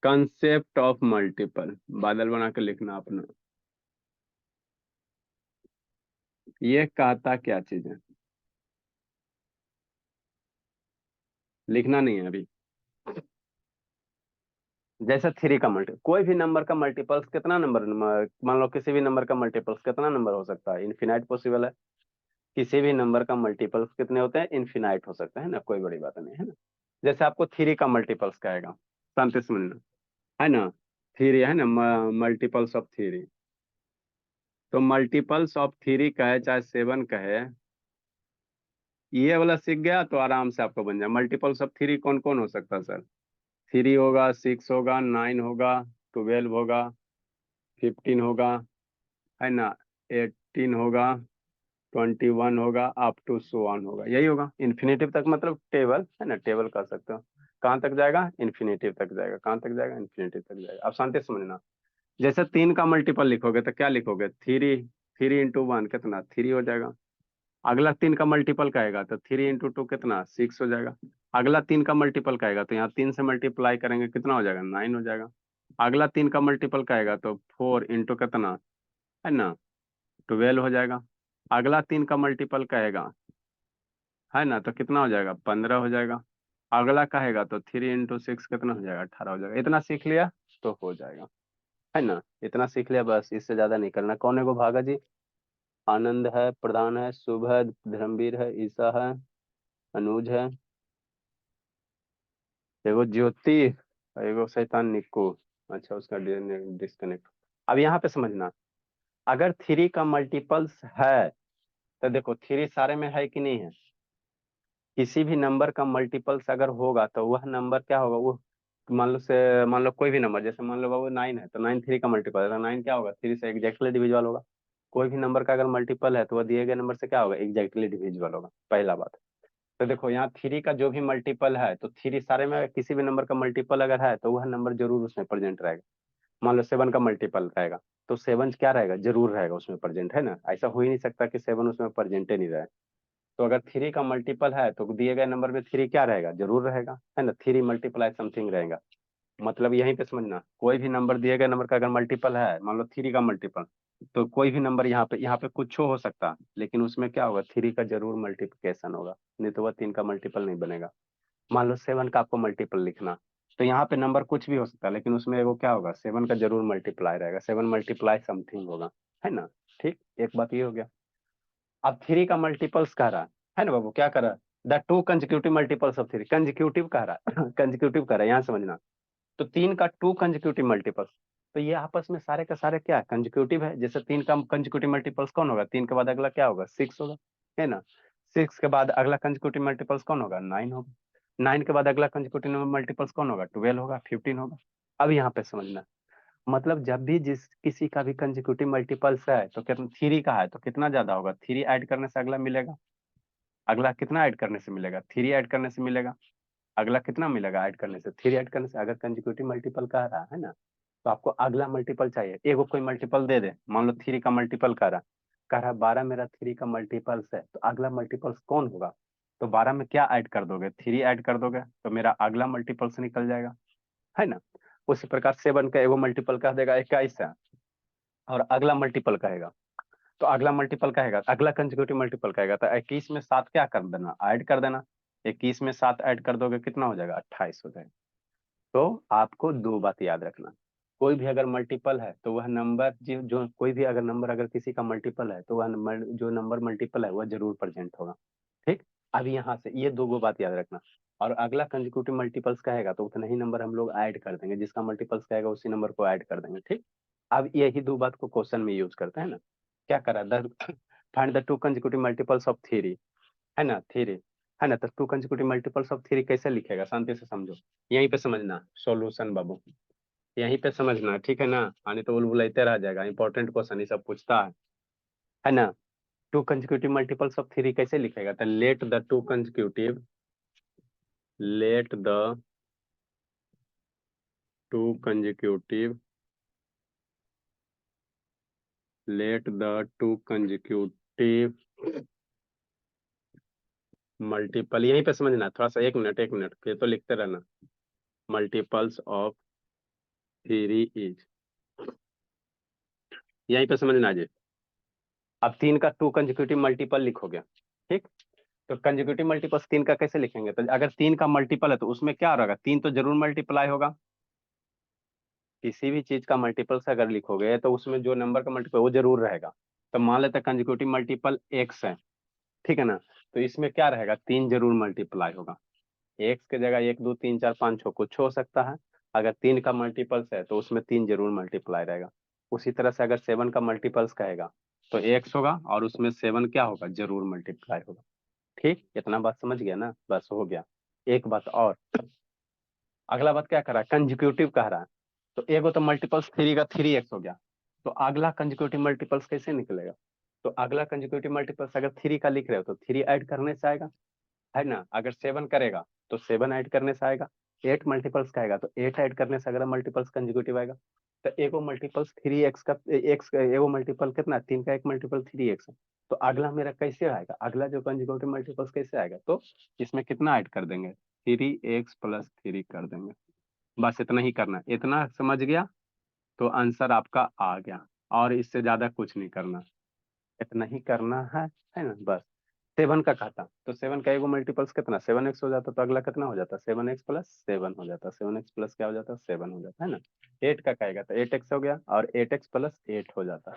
कंसेप्ट ऑफ मल्टीपल बादल बना के लिखना अपना। ये कहता क्या चीज है, लिखना नहीं है अभी। जैसे 3 का मल्टी, कोई भी नंबर का मल्टीपल्स कितना नंबर, मान लो किसी भी नंबर का मल्टीपल्स कितना नंबर हो सकता है? इनफिनाइट पॉसिबल है। किसी भी नंबर का मल्टीपल्स कितने होते हैं? इनफिनाइट हो सकता है ना, कोई बड़ी बात नहीं, है ना? जैसे आपको 3 का मल्टीपल्स कहेगा, शांति से मिलना, है ना? 3 है ना, मल्टीपल्स ऑफ 3। तो मल्टीपल्स ऑफ 3 कहे चाहे 7 कहे, ये वाला सीख गया तो आराम से आपको बन जाए। मल्टीपल्स ऑफ 3 कौन कौन हो सकता है सर? 3 होगा, 6 होगा, 9 होगा, 12 होगा, 15 होगा, है ना? 18 होगा, 21 होगा, अप टू सो ऑन होगा। यही होगा इन्फिनेटिव तक, मतलब टेबल, है ना? टेबल कर सकते हो। कहाँ तक जाएगा? इन्फिनेटिव तक जाएगा। कहाँ तक जाएगा? इन्फिनेटिव तक जाएगा। अब शांति से समझना। जैसे 3 का मल्टीपल लिखोगे तो क्या लिखोगे? 3, 3 × 1 कितना? 3 हो जाएगा। अगला 3 का मल्टीपल कहेगा तो 3 × 2 कितना? 6 हो जाएगा। अगला 3 का मल्टीपल कहेगा तो यहाँ 3 से मल्टीप्लाई करेंगे, कितना हो जाएगा? 9 हो जाएगा। अगला 3 का मल्टीपल कहेगा तो 4 × कितना, है ना? 12 हो जाएगा। अगला 3 का मल्टीपल कहेगा, है ना, तो कितना हो जाएगा? 15 हो जाएगा। अगला कहेगा तो 3 × 6 कितना हो जाएगा? 18 हो जाएगा। इतना सीख लिया तो हो जाएगा, है ना? इतना सीख लिया बस, इससे ज्यादा नहीं करना। कौन है को भागा जी? आनंद है, प्रधान है, शुभ है, धर्मवीर है, ईसा है, अनुज है, एगो ज्योति, एगो शैतान निक्कू। अच्छा उसका डिस्कनेक्ट। अब यहाँ पे समझना, अगर 3 का मल्टीपल्स है तो देखो थ्री सारे में है कि नहीं है, किसी भी नंबर का मल्टीपल्स अगर होगा तो वह नंबर क्या होगा, वो मान लो कोई भी नंबर, जैसे मान लो बाबू 9 है तो 9 3 का मल्टीपल है, तो 9 क्या होगा, 3 से एग्जैक्टली डिविजिबल होगा। कोई भी नंबर का अगर मल्टीपल है तो वह दिए गए नंबर से क्या होगा, एग्जैक्टली डिविजिबल होगा, पहला बात। तो देखो यहाँ थ्री का जो भी मल्टीपल है, तो थ्री सारे में अगर किसी भी नंबर का मल्टीपल अगर है तो वह नंबर जरूर उसमें प्रेजेंट रहेगा। मान लो 7 का मल्टीपल रहेगा तो 7 क्या रहेगा, जरूर रहेगा उसमें प्रेजेंट, है ना। ऐसा हो ही नहीं सकता कि 7 उसमें प्रेजेंट ही नहीं रहे। तो अगर थ्री का मल्टीपल है तो दिए गए नंबर में थ्री क्या रहेगा, जरूर रहेगा, है ना। थ्री मल्टीप्लाई समथिंग रहेगा, मतलब यहीं पे समझना, कोई भी नंबर दिए गए नंबर का अगर मल्टीपल है, मान लो थ्री का मल्टीपल, तो कोई भी नंबर यहाँ पे कुछ हो सकता है, लेकिन उसमें क्या होगा, थ्री का जरूर मल्टीप्लिकेशन होगा, नहीं तो वह 3 का मल्टीपल नहीं बनेगा। मान लो 7 का आपको मल्टीपल लिखना, तो यहाँ पे नंबर कुछ भी हो सकता है, लेकिन उसमें वो क्या होगा, 7 का जरूर मल्टीप्लाई रहेगा, 7 मल्टीप्लाई समथिंग होगा, है ना। ठीक, एक बात ये हो गया। अब थ्री का मल्टीपल्स कह रहा है ना बाबू, क्या कर रहा है, the two consecutive multiples of three, consecutive कह रहा है कंजिक्यूटिव कह रहा है, यहाँ समझना। तो 3 का 2 कंजिक्यूटिव मल्टीपल्स, तो ये आपस में सारे का सारे क्या कंजिक्यूटिव है। जैसे 3 का कंजिक्यूटिव मल्टीपल्स कौन होगा, 3 के बाद अगला क्या होगा, 6 होगा, है ना। 6 के बाद अगला कंजिक्यूटिव मल्टीपल्स कौन होगा, 9 होगा। 9 के बाद अगला कंजिक्यूटिव मल्टीपल्स कौन होगा, 12 होगा, 15 होगा। अब यहाँ पे समझना, मतलब जब भी जिस किसी का भी कंजिक्यूटिव मल्टीपल्स है तो कितना, थ्री का है तो कितना ज्यादा होगा, थ्री ऐड करने से अगला मिलेगा, अगला कितना ऐड करने से मिलेगा, थ्री ऐड करने से मिलेगा, अगला कितना मिलेगा ऐड करने से, थ्री ऐड करने से। अगर कंजिक्यूटिव मल्टीपल कह रहा है ना, तो आपको अगला मल्टीपल चाहिए, एगो कोई मल्टीपल दे दे, मान लो थ्री का मल्टीपल कह रहा 12 मेरा थ्री का मल्टीपल्स है, तो अगला मल्टीपल्स कौन होगा, तो 12 में क्या ऐड कर दोगे, थ्री ऐड कर दोगे, तो मेरा अगला मल्टीपल्स निकल जाएगा, है ना। उसी प्रकार 7 का एगो मल्टीपल कह देगा 21 है, और अगला मल्टीपल कहेगा, तो अगला मल्टीपल कहेगा, अगला कंसेक्यूटिव मल्टीपल कहेगा, तो 21 में 7 क्या कर देना, ऐड कर देना। 21 में 7 ऐड कर दोगे कितना हो जाएगा, 28 हो जाएगा। तो आपको दो बात याद रखना, कोई भी अगर मल्टीपल है तो वह नंबर जो कोई भी अगर नंबर अगर किसी का मल्टीपल है तो वह नंबर, जो नंबर मल्टीपल है वह जरूर प्रेजेंट होगा। ठीक, अब यहाँ से ये दो बात याद रखना। और अगला कंसेक्यूटिव मल्टीपल्स कहेगा तो उतना ही नंबर हम लोग ऐड कर देंगे, जिसका मल्टीपल्स कहेगा उसी नंबर को ऐड कर देंगे। ठीक, अब यही दो बात को क्वेश्चन में यूज करते हैं ना, क्या करा, find the two consecutive multiples of three, है ना, थ्री, है ना। तो to consecutive multiples of three कैसे लिखेगा, शांति से समझो, यहीं पे समझना सॉल्यूशन बाबू, यहीं पे समझना, ठीक है ना। आने तो बुलाते रह जाएगा, इंपॉर्टेंट क्वेश्चन ये सब पूछता है ना। To consecutive multiples of three कैसे लिखेगा, तो let the two consecutive multiple, यहीं पे समझना, थोड़ा सा एक मिनट ये तो लिखते रहना, मल्टीपल्स ऑफ थ्री इज, यहीं पे समझना जी। अब 3 का 2 कंसेक्यूटिव मल्टीपल लिखोगे, ठीक। तो कंसेक्यूटिव मल्टीपल्स 3 का कैसे लिखेंगे, तो अगर 3 का मल्टीपल है तो उसमें क्या होगा, 3 तो जरूर मल्टीप्लाई होगा, किसी भी चीज का मल्टीपल से अगर लिखोगे तो उसमें जो नंबर का मल्टीपल वो जरूर रहेगा। तो मान लेते हैं कंसेक्यूटिव मल्टीपल एक्स है, ठीक है ना, तो इसमें क्या रहेगा, 3 जरूर मल्टीप्लाई होगा, एक्स की जगह 1 2 3 4 5 6 कुछ हो सकता है। अगर 3 का मल्टीपल्स है तो उसमें 3 जरूर मल्टीप्लाई रहेगा। उसी तरह से अगर 7 का मल्टीपल्स कहेगा तो एक्स होगा, और उसमें 7 क्या होगा, जरूर मल्टीप्लाई होगा। ठीक, इतना बात समझ गया ना, बस हो गया। एक बात और, अगला बात क्या कर रहा है, कंजिक्यूटिव कह रहा है, तो एगो तो मल्टीपल्स थ्री का 3x हो गया, तो अगला कंजिक्यूटिव मल्टीपल्स कैसे निकलेगा, तो अगला कंजिक्यूटिव मल्टीपल्स अगर 3 का लिख रहे हो तो 3 ऐड करने से आएगा, है ना। अगर 7 करेगा तो 7 ऐड करने से आएगा। 8 मल्टीपल्स का आएगा तो 8 ऐड करने से अगला मल्टीपल्स कंजिक्यूटिव आएगा। तो एगो मल्टीपल्स 3x का, एक्स एगो मल्टीपल कितना, 3 का एक मल्टीपल 3x है, तो अगला मेरा कैसे आएगा, अगला जो कंजिक्यूटिव मल्टीपल्स कैसे आएगा, तो इसमें कितना ऐड कर देंगे, 3x प्लस 3 कर देंगे। बस इतना ही करना है, इतना समझ गया तो आंसर आपका आ गया, और इससे ज्यादा कुछ नहीं करना, इतना ही करना है ना बस। 7 का कहता तो 7 का एगो मल्टीपल्स कितना, 7x हो जाता, तो अगला कितना हो जाता, 7x प्लस 7 हो जाता, 7x प्लस क्या हो जाता, 7 हो जाता, है ना। 8 का कहेगा तो 8x हो गया, और 8x प्लस 8 हो जाता।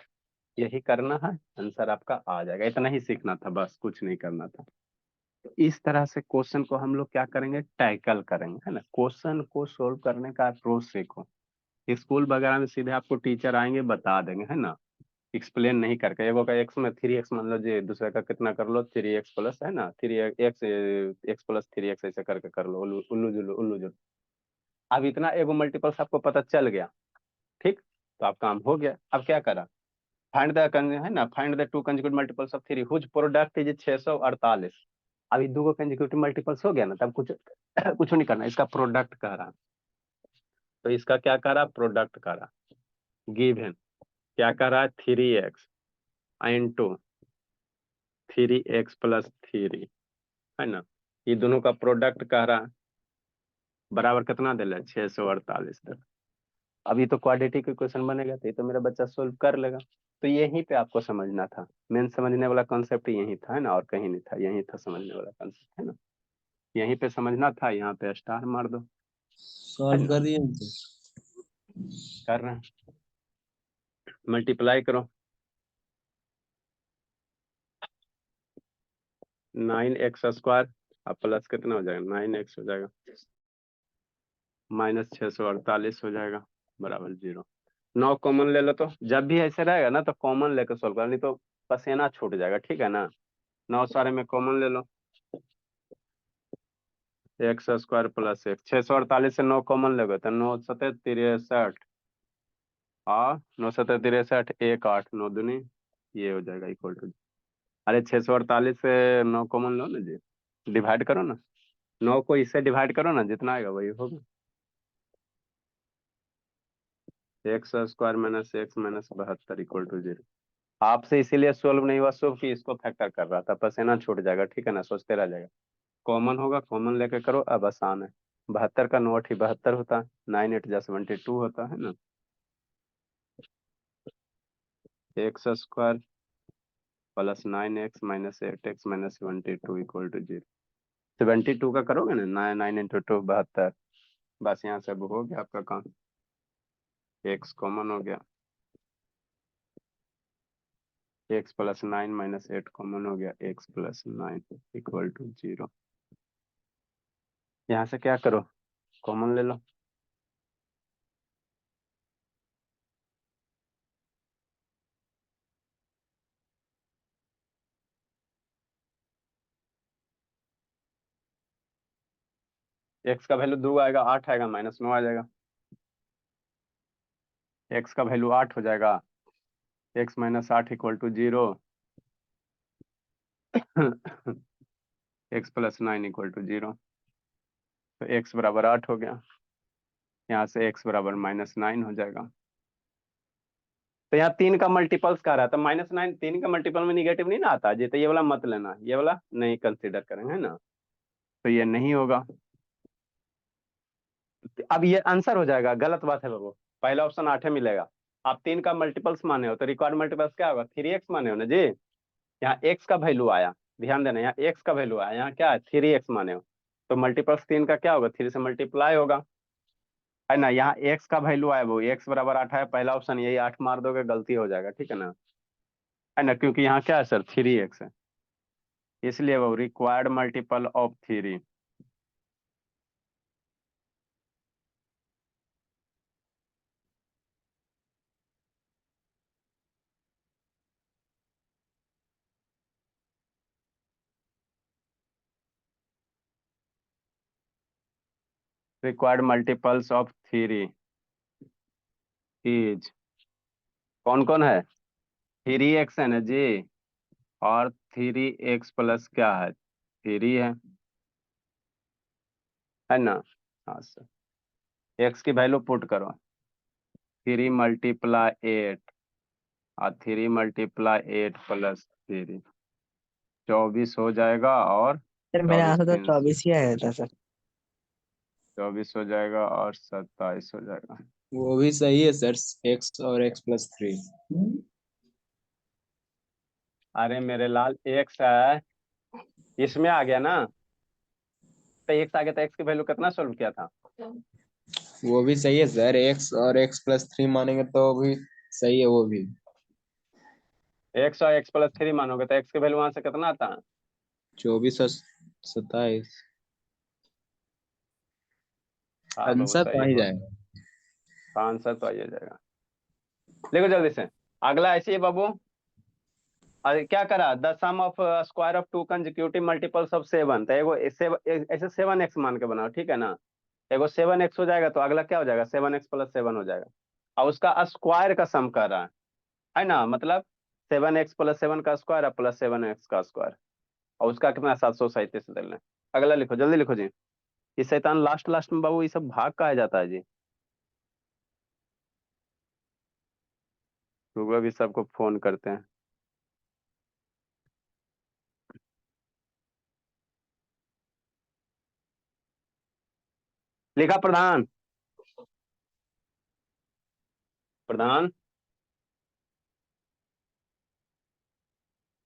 यही करना है, आंसर आपका आ जाएगा, इतना ही सीखना था, बस कुछ नहीं करना था। तो इस तरह से क्वेश्चन को हम लोग क्या करेंगे, टैकल करेंगे, है ना। क्वेश्चन को सोल्व करने का अप्रोच सीखो, स्कूल वगैरह में सीधे आपको टीचर आएंगे बता देंगे, है ना। एक्सप्लेन नहीं करके, एगो का एक्स में 3x मान लो जी, दूसरे का कितना कर लो 3x प्लस, है ना, 3x प्लस 3x ऐसे करके कर लो, उल्लू जुल्लू उल्लू जुल्लू। अब इतना एगो मल्टीपल्स आपको पता चल गया, ठीक, तो आप काम हो गया। अब क्या करा, फाइंड द, है ना, find the two conjugate multiples of 3 whose product is 648। अभी दो गो कंजुगेटिव मल्टीपल्स हो गया ना, तब कुछ कुछ नहीं करना, इसका प्रोडक्ट कह रहा, तो इसका क्या कह रहा, प्रोडक्ट कह रहा, गिवन क्या कह रहा है 3x इंटू 3x प्लस 3, है ना, ये दोनों का प्रोडक्ट कह रहा है, बराबर कितना दे रहा है 648 तक। अभी तो क्वाड्रेटिक इक्वेशन बनेगा, तो ये तो मेरा बच्चा सोल्व कर लेगा। तो यहीं पे आपको समझना था, मेन समझने वाला कॉन्सेप्ट यही था, है ना, और कहीं नहीं था, यही था समझने वाला कॉन्सेप्ट, है ना, यहीं पे समझना था, यहाँ पे स्टार मार दो, है सॉल्व ना, कर दिए तो कर रहे हैं, मल्टीप्लाई करो, 9x स्क्वायर अब प्लस कितना हो जाएगा 9x हो जाएगा, माइनस 648 हो जाएगा, बराबर 0। 9 कॉमन ले लो, तो जब भी ऐसे रहेगा ना तो कॉमन लेकर सोल्व कर, नहीं तो पसीना छूट जाएगा, ठीक है ना। 9 सारे में कॉमन ले लो, एक्स स्क्वायर प्लस एक्स, 648 से 9 कॉमन लेगा तो 9 सतह 63, और 9 सतह 63 1 8 9 दूनी, ये हो जाएगा इक्वल टू, अरे 648 से 9 कॉमन लो ना जी, डिवाइड करो ना, 9 को इससे डिवाइड करो ना, जितना आएगा वही होगा, x square minus x minus 72 equal to 0। आपसे इसीलिए सोल्व नहीं हुआ शुभ कि इसको फैक्टर कर रहा था, पसीना छूट जाएगा, ठीक है ना, सोचते रह जाएगा। कॉमन होगा, कॉमन लेके करो, अब आसान है। 72 का 9 8 72 होता है, 9 8 जा 72 होता है ना, x square plus 9x minus 8x minus 72 equal to 0। 72 का करोगे ना, 9 इंटू 2 72, बस यहाँ से अब हो गया आपका काम, x कॉमन हो गया, x प्लस 9 माइनस 8 कॉमन हो गया, x प्लस 9 इक्वल टू 0। यहाँ से क्या करो, कॉमन ले लो, x का वैल्यू 2 आएगा, 8 आएगा, माइनस 9 आ जाएगा, x का वैल्यू 8 हो जाएगा, x minus 8 equal to 0, x plus 9 equal to 0, तो x बराबर 8 हो गया, यहाँ से x बराबर माइनस 9 हो जाएगा। तो यहाँ 3 का मल्टीपल्स कह रहा था, -9 3 का मल्टीपल में निगेटिव नहीं ना आता जी, तो ये वाला मत लेना, ये वाला नहीं कंसीडर करेंगे, है ना, तो ये नहीं होगा। अब ये आंसर हो जाएगा, गलत बात है बाबू, पहला ऑप्शन 8 मिलेगा। आप 3 का मल्टीपल्स माने हो तो रिक्वायर्ड मल्टीपल्स क्या होगा, 3x माने हो ना जी, यहाँ x का वैल्यू आया, ध्यान देना, यहाँ x का वैल्यू आया, यहाँ क्या है 3x माने हो, तो मल्टीपल्स 3 का क्या होगा, 3 से मल्टीप्लाई होगा, है ना, यहाँ x का वैल्यू आया वो, x बराबर 8 है, पहला ऑप्शन यही 8 मार दोगे, गलती हो जाएगा, ठीक है ना, है ना, क्योंकि यहाँ क्या है सर 3x है, इसलिए वो required multiple of 3। Required multiples of 3 is, कौन कौन है, 3x है ना जी, और 3x प्लस क्या है 3 है ना, हाँ सर, x की वैल्यू पुट करो, 3 मल्टीप्लाई 8 और 3 मल्टीप्लाई 8 प्लस 3, 24 हो जाएगा, और सर मेरा 24 आंसर तो 3 24 ही आया था सर। 24 हो जाएगा, और 27 हो जाएगा। वो भी सही है सर, x और x प्लस 3। अरे मेरे लाल x है, इसमें आ गया ना, तो x आ गया, तो x की वैल्यू कितना सोल्व किया था, वो भी सही है सर, x और x प्लस 3 मानेंगे तो भी सही है वो भी। x और x प्लस 3 मानोगे तो x की वैल्यू वहां से कितना आता है, 24 और 27, हाँ बाबू आंसर तो सही आ ही बोल, जाएगा। आंसर तो आ ही जाएगा, लिखो जल्दी से। अगला ऐसे ही बाबू, अरे क्या करा, the sum of square of two consecutive multiples of seven, तो एगो ऐसे 7x मान के बनाओ, ठीक है ना। एगो 7x हो जाएगा तो अगला क्या हो जाएगा, 7x प्लस 7 हो जाएगा। और उसका स्क्वायर का सम कर रहा है ना, मतलब 7x प्लस 7 का स्क्वायर है प्लस 7x का स्क्वायर, और उसका कितना 737 देना है। अगला लिखो, जल्दी लिखो जी। ये शैतान लास्ट लास्ट में बाबू ये सब भाग कहा जाता है जी। सुबह भी सबको फोन करते हैं। लिखा प्रधान, प्रधान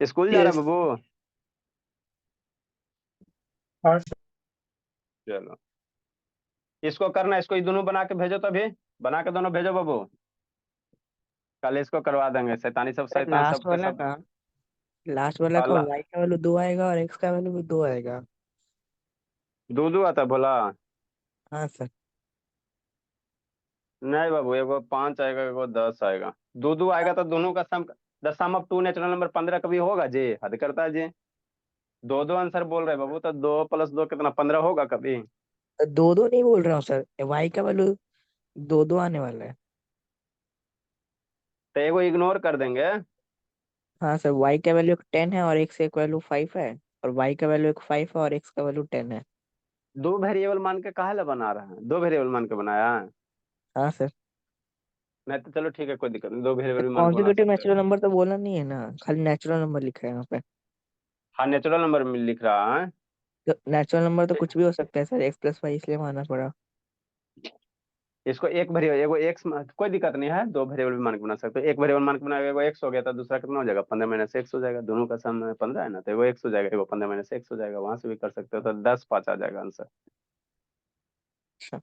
स्कूल जा रहा है Yes. बाबू। हाँ चलो इसको करना, इसको ये दोनों बना के भेजो, तभी बना के दोनों भेजो बाबू, कल इसको करवा देंगे। शैतानी सब शैतान लास्ट सबके वाला सब। का लास्ट वाला का अल्लाह, y का वैल्यू 2 आएगा और x का वैल्यू भी 2 आएगा। दो दो आता है भोला। हाँ सर। नहीं बाबू, एगो 5 आएगा, एगो 10 आएगा। दो दो आएगा तो दोनों का sum, the sum of two natural number 15 कभी होगा जी, हद करता है जी। दो दो आंसर बोल रहे हैं बाबू, तो 2 + 2 कितना, 15 होगा कभी। तो 2 2 नहीं बोल रहा हूँ सर, y का वैल्यू 2 2 आने वाला है। तो एगो इग्नोर कर देंगे। हाँ सर, y का वैल्यू 10 है और x एक वैल्यू 5 है, और y का वैल्यू 5 है और x का वैल्यू 10 है। दो वेरिएबल मान के काहे ला बना रहा है, दो वेरिएबल मान के बनाया है। हाँ सर। नहीं तो चलो ठीक है, कोई दिक्कत नहीं, दो वेरिएबल भी मान के बना कॉन्जिक्यूटिव सकते हो। नेचुरल नंबर तो बोला नहीं है ना, खाली नेचुरल नंबर लिखा है यहाँ पे। हाँ नेचुरल नंबर में लिख रहा है। तो नेचुरल नंबर तो कुछ भी हो सकता है सर, x+y इसलिए मानना पड़ा। इसको एक वेरिएबल, एगो एक्स, कोई दिक्कत नहीं है, दो वेरिएबल भी मान के बना सकते हो। एक वेरिएबल मान के बनाएगा, एगो एक्स हो गया तो दूसरा कितना हो जाएगा, 15 - x हो जाएगा। दोनों का सम 15 है ना, तो एगो एक्स हो जाएगा, एगो 15 - x हो जाएगा। वहां से भी कर सकते हो, तो 10 5 आ जाएगा आंसर। अच्छा।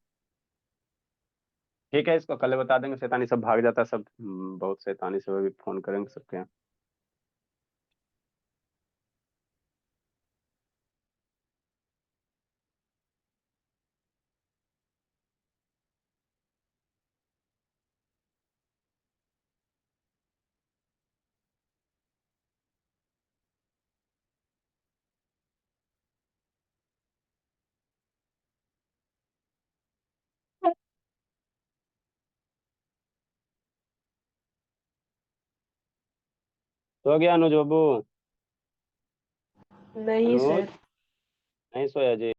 ठीक है, इसको कल बता देंगे। शैतानी सब भाग जाता है सब, बहुत शैतानी से भी फोन करेंगे सबके यहाँ। तो गया अनुज बाबू। नहीं अनुज सर। नहीं सोया जी।